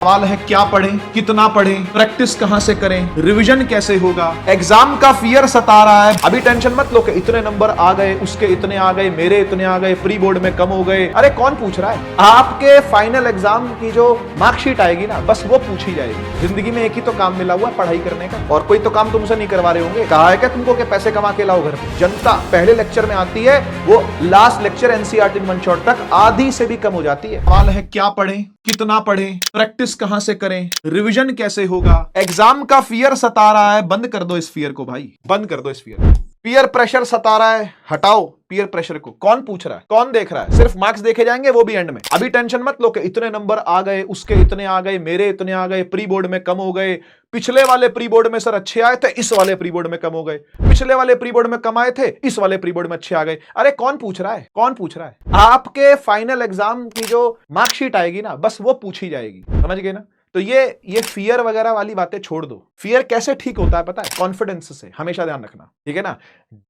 सवाल है क्या पढ़ें, कितना पढ़ें, प्रैक्टिस कहां से करें, रिवीजन कैसे होगा। एग्जाम का फियर सता रहा है। अभी टेंशन मत लो कि इतने नंबर आ गए, उसके इतने आ गए, मेरे इतने आ गए, प्री बोर्ड में कम हो गए। अरे कौन पूछ रहा है? आपके फाइनल एग्जाम की जो मार्कशीट आएगी ना, बस वो पूछी जाएगी। जिंदगी में एक ही तो काम मिला हुआ पढ़ाई करने का, और कोई तो काम तुमसे नहीं करवा रहे होंगे। कहा है क्या तुमको कि पैसे कमा के लाओ घर पे? जनता पहले लेक्चर में आती है, वो last lecture NCERT one shot तक आधी से भी कम हो जाती है। सवाल है क्या पढ़ें, कितना पढ़ें, प्रैक्टिस कहां से करें, रिवीजन कैसे होगा। एग्जाम का फियर सता रहा है, बंद कर दो इस फियर को भाई, बंद कर दो इस फियर को। पीयर प्रेशर सता रहा है, हटाओ पीयर प्रेशर को। कौन पूछ रहा है, कौन देख रहा है? सिर्फ मार्क्स देखे जाएंगे, वो भी एंड में। अभी टेंशन मत लो कि इतने नंबर आ गए, उसके इतने आ गए, मेरे इतने आ गए, प्री बोर्ड में कम हो गए, पिछले वाले प्री बोर्ड में सर अच्छे आए थे, इस वाले प्री बोर्ड में कम हो गए, पिछले वाले प्री बोर्ड में कम आए थे, इस वाले प्री बोर्ड में अच्छे आ गए। अरे कौन पूछ रहा है, कौन पूछ रहा है? आपके फाइनल एग्जाम की जो मार्कशीट आएगी ना, बस वो पूछी जाएगी। समझ गए ना? तो ये फियर वगैरह वाली बातें छोड़ दो। फियर कैसे ठीक होता है पता है? कॉन्फिडेंस से। हमेशा ध्यान रखना, ठीक है ना?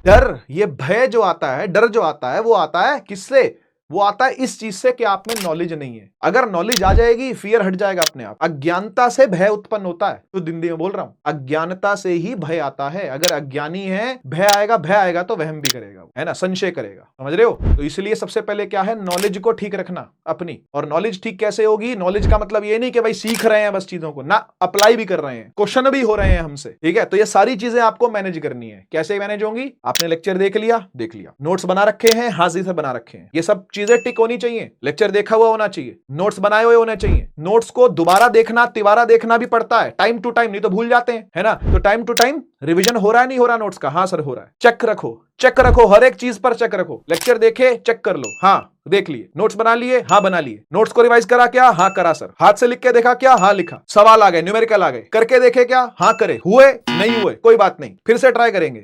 डर, ये भय जो आता है, डर जो आता है, वो आता है किससे? वो आता है इस चीज से कि आप में नॉलेज नहीं है। अगर नॉलेज आ जाएगी, फियर हट जाएगा अपने आप। अज्ञानता से भय उत्पन्न होता है, तो हिंदी में बोल रहा हूं, अज्ञानता से ही भय आता है। अगर अज्ञानी है, भय आएगा तो वहम भी करेगा, है ना, संशय करेगा। समझ रहे हो? तो इसलिए सबसे पहले क्या है, नॉलेज को ठीक रखना अपनी। और नॉलेज ठीक कैसे होगी? नॉलेज का मतलब ये नहीं कि भाई सीख रहे हैं बस चीजों को, ना, अप्लाई भी कर रहे हैं, क्वेश्चन भी हो रहे हैं हमसे, ठीक है? तो ये सारी चीजें आपको मैनेज करनी है। कैसे मैनेज होंगी? आपने लेक्चर देख लिया, नोट्स बना रखे हैं, हाजिर से बना रखे हैं, ये सब चीजें टिक होनी चाहिए। लेक्चर देखा हुआ होना चाहिए, नोट्स बनाए हुए होने चाहिए। नोट्स को दोबारा देखना, तिबारा देखना भी पड़ता है, टाइम टू टाइम, नहीं तो भूल जाते हैं, है ना? तो टाइम टू टाइम रिवीजन हो रहा है, नहीं हो रहा नोट्स का? हाँ सर हो रहा है। चेक रखो, हर एक चीज पर चेक रखो। लेक्चर देखे, चेक कर लो, हाँ देख लिए। नोट्स बना लिए, हाँ बना लिए। नोट्स को रिवाइज करा क्या? हाँ करा सर। हाथ से लिख के देखा क्या? हाँ लिखा। सवाल आ गए, न्यूमेरिकल आ गए, करके देखे क्या? हाँ करे। हुए नहीं हुए कोई बात नहीं, फिर से ट्राई करेंगे,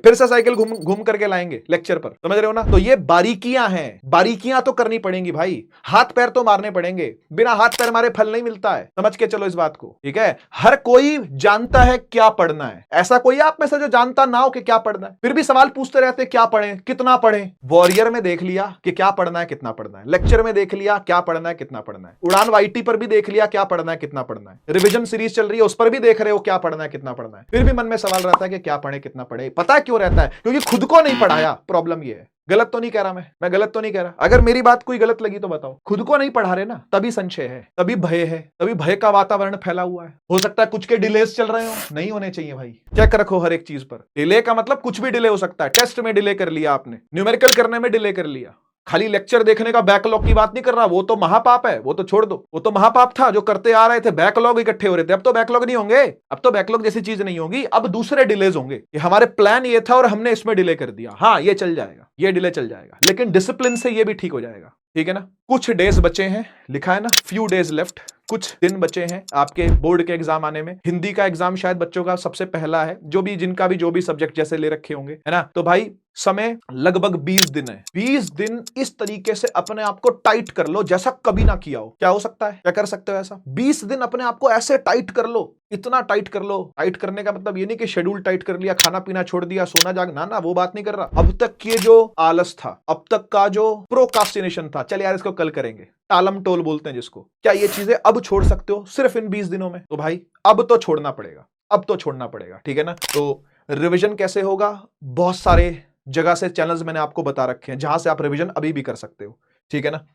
फिर से साइकिल घूम करके लाएंगे लेक्चर पर। समझ रहे हो ना? तो ये बारीकियां हैं, बारीकियां तो करनी पड़ेंगी भाई। हाथ पैर तो मारने पड़ेंगे, बिना हाथ पैर मारे फल नहीं मिलता है। समझ के चलो इस बात को, ठीक है? हर कोई जानता है क्या पढ़ना है। ऐसा कोई आप में से जो जानता ना हो कि क्या पढ़ना है, फिर भी सवाल पूछते रहते क्या पढ़ें, कितना पढ़ें। वॉरियर में देख लिया कि क्या पढ़ना है, कितना पढ़ना है। लेक्चर में देख लिया क्या पढ़ना है, कितना पढ़ना है। उड़ान वाईटी पर भी देख लिया क्या पढ़ना है, कितना पढ़ना है। रिवीजन सीरीज चल रही है, उस पर भी देख रहे हो क्या पढ़ना है, कितना पढ़ना है। फिर भी मन में सवाल रहता है कि क्या पढ़े, कितना पढ़े। पता क्यों रहता है? क्योंकि खुद को नहीं पढ़ाया। प्रॉब्लम ये है। गलत तो नहीं कह रहा मैं गलत तो नहीं कह रहा। अगर मेरी बात कोई गलत लगी तो बताओ। खुद को नहीं पढ़ा रहे ना, तभी संशय है, तभी भय है, तभी भय का वातावरण फैला हुआ है। हो सकता है कुछ के डिलेस चल रहे हो, नहीं होने चाहिए भाई। चेक रखो हर एक चीज पर। डिले का मतलब कुछ भी डिले हो सकता है। टेस्ट में डिले कर लिया आपने, न्यूमेरिकल करने में डिले कर लिया। खाली लेक्चर देखने का बैकलॉग की बात नहीं कर रहा, वो तो महापाप है, वो तो छोड़ दो। वो तो महापाप था जो करते आ रहे थे, बैकलॉग इकट्ठे हो रहे थे। अब तो बैकलॉग नहीं होंगे, अब तो बैकलॉग जैसी चीज नहीं होगी, अब दूसरे डिलेज होंगे कि हमारे प्लान ये था और हमने इसमें डिले कर दिया। हाँ ये चल जाएगा, ये डिले चल जाएगा, लेकिन डिसिप्लिन से ये भी ठीक हो जाएगा, ठीक है ना? कुछ डेज बचे हैं, लिखा है ना, फ्यू डेज लेफ्ट। कुछ दिन बचे हैं आपके बोर्ड के एग्जाम आने में। हिंदी का एग्जाम शायद बच्चों का सबसे पहला है, जिनका भी जो भी सब्जेक्ट जैसे ले रखे होंगे, है ना? तो भाई समय लगभग 20 दिन है। 20 दिन इस तरीके से अपने आप को टाइट कर लो जैसा कभी ना किया हो। क्या हो सकता है, क्या कर सकते हो ऐसा? 20 दिन अपने आप को ऐसे टाइट कर लो, इतना टाइट कर लो। टाइट करने का मतलब ये नहीं कि शेड्यूल टाइट कर लिया, खाना पीना छोड़ दिया, सोना जागना, ना वो बात नहीं कर रहा। अब तक ये जो आलस था, अब तक का जो प्रोकास्टिनेशन था, चल यार इसको कल करेंगे, टालम टोल बोलते हैं जिसको, क्या ये चीजें अब छोड़ सकते हो सिर्फ इन 20 दिनों में? तो भाई अब तो छोड़ना पड़ेगा, अब तो छोड़ना पड़ेगा, ठीक है ना? तो रिवीजन कैसे होगा? बहुत सारे जगह से चैनल्स मैंने आपको बता रखे हैं जहां से आप रिवीजन अभी भी कर सकते हो, ठीक है ना?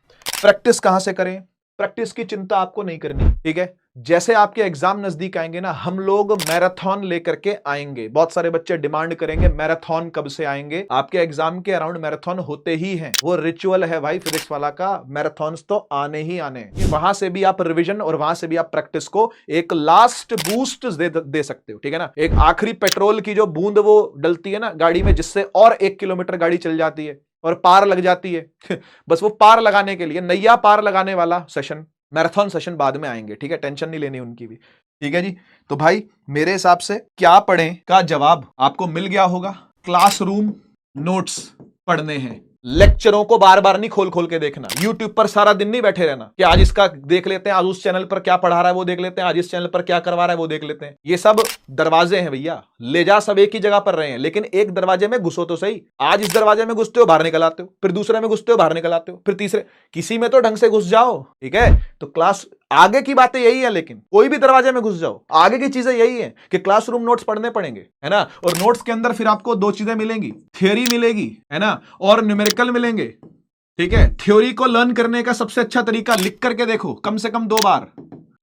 प्रैक्टिस कहां से करें? प्रैक्टिस की चिंता आपको नहीं करनी, ठीक है? जैसे आपके एग्जाम नजदीक आएंगे ना, हम लोग मैराथन लेकर के आएंगे। बहुत सारे बच्चे डिमांड करेंगे मैराथन कब से आएंगे? आपके एग्जाम के अराउंड मैराथन होते ही हैं, वो रिचुअल है भाई फिजिक्स वाला का। मैराथन्स तो आने ही आने हैं। वहां से भी आप रिवीजन और वहां से भी आप प्रैक्टिस को एक लास्ट बूस्ट दे सकते हो, ठीक है ना? एक आखिरी पेट्रोल की जो बूंद वो डलती है ना गाड़ी में, जिससे और 1 किलोमीटर गाड़ी चल जाती है और पार लग जाती है बस वो पार लगाने के लिए, नैया पार लगाने वाला सेशन, मैराथन सेशन बाद में आएंगे, ठीक है? टेंशन नहीं लेनी उनकी भी, ठीक है जी? तो भाई मेरे हिसाब से क्या पढ़ें का जवाब आपको मिल गया होगा। क्लासरूम नोट्स पढ़ने हैं, लेक्चरों को बार बार नहीं खोल के देखना। यूट्यूब पर सारा दिन नहीं बैठे रहना कि आज इसका देख लेते हैं, आज उस चैनल पर क्या पढ़ा रहा है वो देख लेते हैं, आज इस चैनल पर क्या करवा रहा है वो देख लेते हैं। ये सब दरवाजे हैं भैया, ले जा सब एक ही जगह पर रहे हैं, लेकिन एक दरवाजे में घुसो तो सही। आज इस दरवाजे में घुसते हो, बाहर निकल आते हो, फिर दूसरे में घुसते हो, बाहर निकल आते हो, फिर तीसरे, किसी में तो ढंग से घुस जाओ, ठीक है? तो क्लास आगे की बातें यही है, लेकिन कोई भी दरवाजे में घुस जाओ, आगे की चीजें यही है कि क्लासरूम नोट्स पढ़ने पड़ेंगे, है ना। और नोट्स के अंदर फिर आपको दो चीजें मिलेंगी, थियोरी मिलेगी, है ना, और न्यूमेरिकल मिलेंगे। ठीक है, थ्योरी को लर्न करने का सबसे अच्छा तरीका लिख करके देखो, कम से कम 2 बार,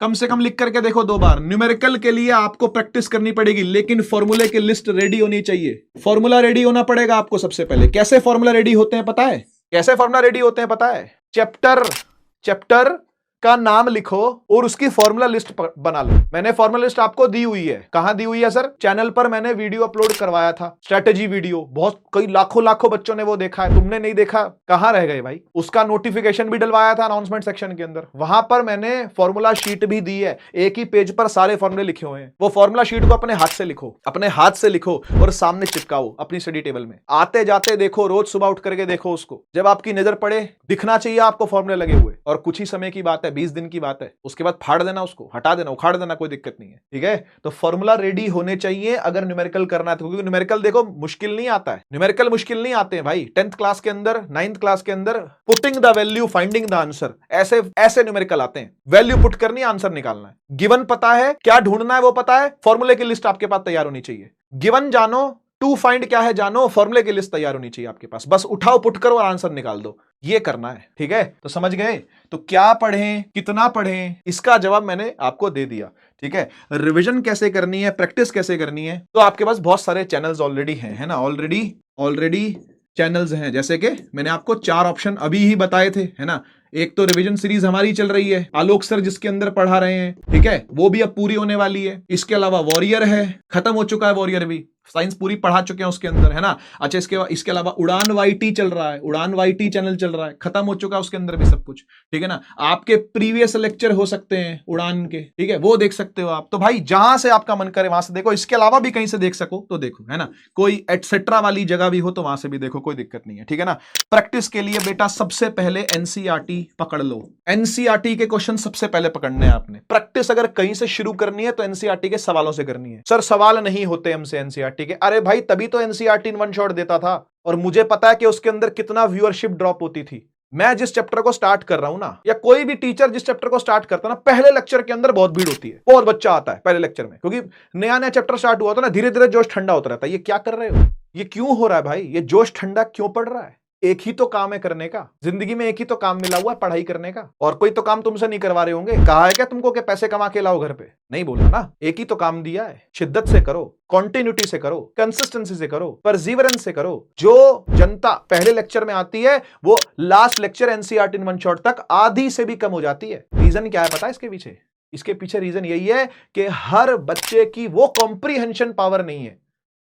कम से कम लिख करके देखो 2 बार। न्यूमेरिकल के लिए आपको प्रैक्टिस करनी पड़ेगी, लेकिन फॉर्मूले की लिस्ट रेडी होनी चाहिए। फॉर्मूला रेडी होना पड़ेगा आपको सबसे पहले। कैसे फॉर्मूला रेडी होते हैं पता है? कैसे फॉर्मूला रेडी होते हैं पता है? चैप्टर का नाम लिखो और उसकी फॉर्मूला लिस्ट बना लो। मैंने फॉर्मूला लिस्ट आपको दी हुई है। कहां दी हुई है सर? चैनल पर मैंने वीडियो अपलोड करवाया था, स्ट्रेटेजी वीडियो। बहुत कई लाखों बच्चों ने वो देखा है, तुमने नहीं देखा, कहां रह गए भाई? उसका नोटिफिकेशन भी डलवाया था अनाउंसमेंट सेक्शन के अंदर। वहां पर मैंने फॉर्मूला शीट भी दी है, एक ही पेज पर सारे फॉर्मूले लिखे हुए हैं। वो फॉर्मूला शीट को अपने हाथ से लिखो, अपने हाथ से लिखो और सामने चिपकाओ अपनी स्टडी टेबल में। आते जाते देखो, रोज सुबह उठ करके देखो उसको। जब आपकी नजर पड़े, दिखना चाहिए आपको फॉर्मूले लगे हुए। और कुछ ही समय की बात है, 20 दिन की बात है, उसके बाद फाड़ देना उसको, हटा देना, उखाड़ देना, कोई दिक्कत नहीं है। ठीक है, तो फॉर्मूला रेडी होने चाहिए अगर न्यूमेरिकल करना है तो। क्योंकि न्यूमेरिकल देखो मुश्किल नहीं आता है, न्यूमेरिकल मुश्किल नहीं आते हैं भाई। 10th क्लास के अंदर, 9th क्लास के अंदर putting the value, finding the answer, ऐसे ऐसे न्यूमेरिकल आते हैं। वैल्यू पुट करनी है, आंसर निकालना है। गिवन पता है, क्या ढूंढना है वो पता है, फॉर्मूले की लिस्ट आपके पास तैयार होनी चाहिए। गिवन जानो, टू फाइंड क्या है जानो, फॉर्मूले की लिस्ट तैयार होनी चाहिए आपके पास। बस उठाओ, पुट करो और आंसर निकाल दो, ये करना है। ठीक है, तो समझ गए? तो क्या पढ़ें, कितना पढ़ें, इसका जवाब मैंने आपको दे दिया। ठीक है, रिवीजन कैसे करनी है, प्रैक्टिस कैसे करनी है, तो आपके पास बहुत सारे चैनल्स ऑलरेडी हैं, है ना। ऑलरेडी चैनल्स हैं, जैसे कि मैंने आपको 4 ऑप्शन अभी ही बताए थे, है ना। एक तो रिवीजन सीरीज हमारी चल रही है, आलोक सर जिसके अंदर पढ़ा रहे हैं, ठीक है, वो भी अब पूरी होने वाली है। इसके अलावा वॉरियर है, खत्म हो चुका है वॉरियर भी, साइंस पूरी पढ़ा चुके हैं उसके अंदर, है ना। अच्छा, इसके अलावा उड़ान वाईटी चल रहा है, उड़ान वाईटी चैनल चल रहा है, खत्म हो चुका है उसके अंदर भी सब कुछ। ठीक है ना, आपके प्रीवियस लेक्चर हो सकते हैं उड़ान के, ठीक है, वो देख सकते हो आप। तो भाई जहां से आपका मन करे वहां से देखो, इसके अलावा भी कहीं से देख सको तो देखो, है ना। कोई एटसेट्रा वाली जगह भी हो तो वहां से भी देखो, कोई दिक्कत नहीं है। ठीक है ना। प्रैक्टिस के लिए बेटा सबसे पहले एनसीईआरटी पकड़ लो। एनसीईआरटी के क्वेश्चन सबसे पहले पकड़ने हैं आपने। प्रैक्टिस अगर कहीं से शुरू करनी है तो एनसीईआरटी के सवालों से करनी है। सर सवाल नहीं होते हमसे एनसीईआरटी के, अरे भाई तभी तो एनसीईआरटी इन वन शॉट देता था, और मुझे पता है कि उसके अंदर कितना व्यूअरशिप ड्रॉप होती थी। मैं जिस चैप्टर को स्टार्ट कर रहा हूं ना, या कोई भी टीचर जिस चैप्टर को स्टार्ट करता है ना, पहले लेक्चर के अंदर बहुत भीड़ होती है, बहुत बच्चा आता है पहले लेक्चर में, क्योंकि नया नया चैप्टर स्टार्ट हुआ था ना, धीरे धीरे जोश ठंडा होता रहता है। ये क्या कर रहे हो, ये क्यों हो रहा है भाई, ये जोश ठंडा क्यों पड़ रहा है? एक ही तो काम है करने का, जिंदगी में एक ही तो काम मिला हुआ है, पढ़ाई करने का। और कोई तो काम तुमसे नहीं करवा रहे होंगे। कहा है क्या तुमको कि पैसे कमा के लाओ घर पे? नहीं बोला ना, एक ही तो काम दिया है। शिद्दत से करो, कॉन्टिन्यूटी से करो, कंसिस्टेंसी से करो, परसीवरेंस से करो। जो जनता पहले लेक्चर में आती है वो last lecture NCERT in one shot तक आधी से भी कम हो जाती है। रीजन क्या है पता है इसके पीछे? इसके पीछे रीजन यही है कि हर बच्चे की वो कॉम्प्रीहेंशन पावर नहीं है,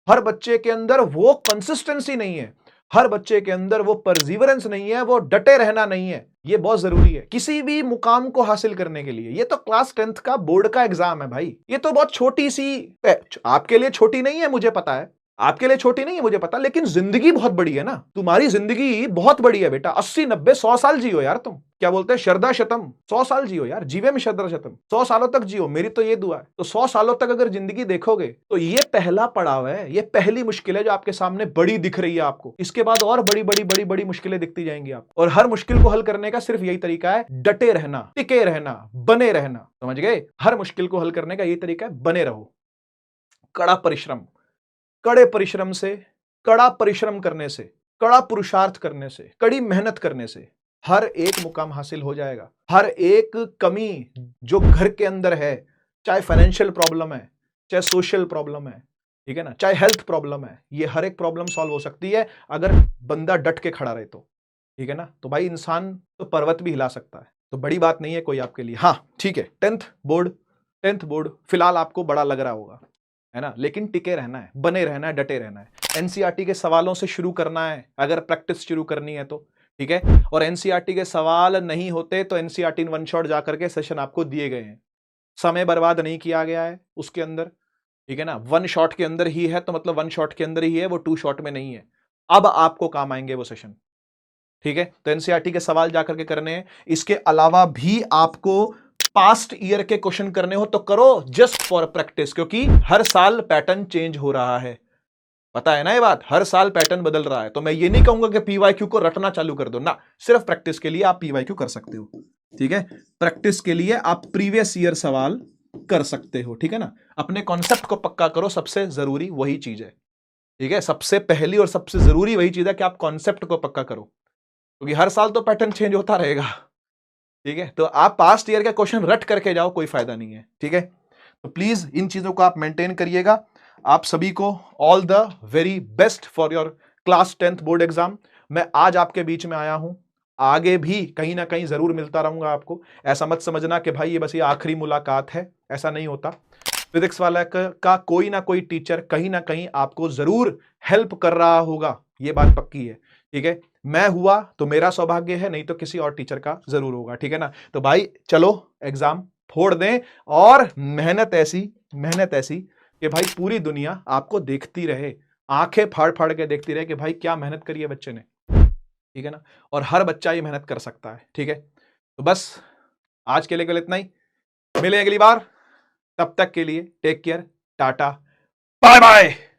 हर बच्चे के अंदर वो कंसिस्टेंसी नहीं है, हर बच्चे के अंदर वो परसीवरेंस नहीं है, वो डटे रहना नहीं है। ये बहुत जरूरी है किसी भी मुकाम को हासिल करने के लिए। ये तो क्लास 10th का बोर्ड का एग्जाम है भाई, ये तो बहुत छोटी सी, आपके लिए छोटी नहीं है मुझे पता है, आपके लिए छोटी नहीं है मुझे पता, लेकिन जिंदगी बहुत बड़ी है ना। तुम्हारी जिंदगी बहुत बड़ी है बेटा, 80 90 100 साल जियो यार तुम। क्या बोलते हैं, शरदा शतम, 100 साल जियो यार, जीवे में शरदा शतम, 100 सालों तक जियो, मेरी तो ये दुआ है। तो 100 सालों तक अगर जिंदगी देखोगे तो ये पहला पड़ाव है, ये पहली मुश्किल है जो आपके सामने बड़ी दिख रही है आपको। इसके बाद और बड़ी बड़ी बड़ी बड़ी मुश्किलें दिखती जाएंगी आपको, और हर मुश्किल को हल करने का सिर्फ यही तरीका है, डटे रहना, टिके रहना, बने रहना। समझ गए? हर मुश्किल को हल करने का यही तरीका है, बने रहो। कड़ा परिश्रम, कड़े परिश्रम से, कड़ा परिश्रम करने से, कड़ा पुरुषार्थ करने से, कड़ी मेहनत करने से हर एक मुकाम हासिल हो जाएगा। हर एक कमी जो घर के अंदर है, चाहे फाइनेंशियल प्रॉब्लम है, चाहे सोशल प्रॉब्लम है, ठीक है ना, चाहे हेल्थ प्रॉब्लम है, ये हर एक प्रॉब्लम सॉल्व हो सकती है अगर बंदा डट के खड़ा रहे तो। ठीक है ना। तो भाई इंसान तो पर्वत भी हिला सकता है, तो बड़ी बात नहीं है कोई आपके लिए। हाँ ठीक है, 10th बोर्ड फिलहाल आपको बड़ा लग रहा होगा, है ना, लेकिन टिके रहना है, बने रहना है, डटे रहना है। एनसीईआरटी के सवालों से शुरू करना है अगर प्रैक्टिस शुरू करनी है तो, ठीक है। और एनसीईआरटी के सवाल नहीं होते तो एनसीईआरटी इन वन शॉट जाकर के सेशन आपको दिए गए हैं, समय बर्बाद नहीं किया गया है उसके अंदर, ठीक है ना। 1 शॉट के अंदर ही है तो मतलब 1 शॉट के अंदर ही है, वो 2 शॉट में नहीं है। अब आपको काम आएंगे वो सेशन, ठीक है। तो एनसीईआरटी के सवाल जाकर के करने हैं। इसके अलावा भी आपको पास्ट ईयर के क्वेश्चन करने हो तो करो, जस्ट फॉर प्रैक्टिस, क्योंकि हर साल पैटर्न चेंज हो रहा है, पता है ना ये बात, हर साल पैटर्न बदल रहा है। तो मैं ये नहीं कहूंगा कि पीवाईक्यू को रटना चालू कर दो ना, सिर्फ प्रैक्टिस के लिए आप पीवाईक्यू कर सकते हो। ठीक है, प्रैक्टिस के लिए आप प्रीवियस ईयर सवाल कर सकते हो, ठीक है ना। अपने कॉन्सेप्ट को पक्का करो, सबसे जरूरी वही चीज है, ठीक है। सबसे पहली और सबसे जरूरी वही चीज है कि आप कॉन्सेप्ट को पक्का करो, क्योंकि हर साल तो पैटर्न चेंज होता रहेगा, ठीक है। तो आप पास्ट ईयर के क्वेश्चन रट करके जाओ, कोई फायदा नहीं है, ठीक है। तो प्लीज इन चीजों को आप मेंटेन करिएगा। आप सभी को all the very best for your class 10th board exam. मैं आज आपके बीच में आया हूं, आगे भी कहीं ना कहीं जरूर मिलता रहूंगा आपको। ऐसा मत समझना कि भाई ये बस ये आखिरी मुलाकात है, ऐसा नहीं होता। फिजिक्स वाला का कोई ना कोई टीचर कहीं ना कहीं आपको जरूर हेल्प कर रहा होगा, ये बात पक्की है, ठीक है। मैं हुआ तो मेरा सौभाग्य है, नहीं तो किसी और टीचर का जरूर होगा, ठीक है ना। तो भाई चलो एग्जाम फोड़ दें, और मेहनत ऐसी कि भाई पूरी दुनिया आपको देखती रहे, आंखें फाड़ फाड़ के देखती रहे कि भाई क्या मेहनत करी है बच्चे ने, ठीक है ना। और हर बच्चा ये मेहनत कर सकता है, ठीक है। तो बस आज के लिए केवल इतना ही, मिलें अगली बार, तब तक के लिए take care, Tata, bye bye.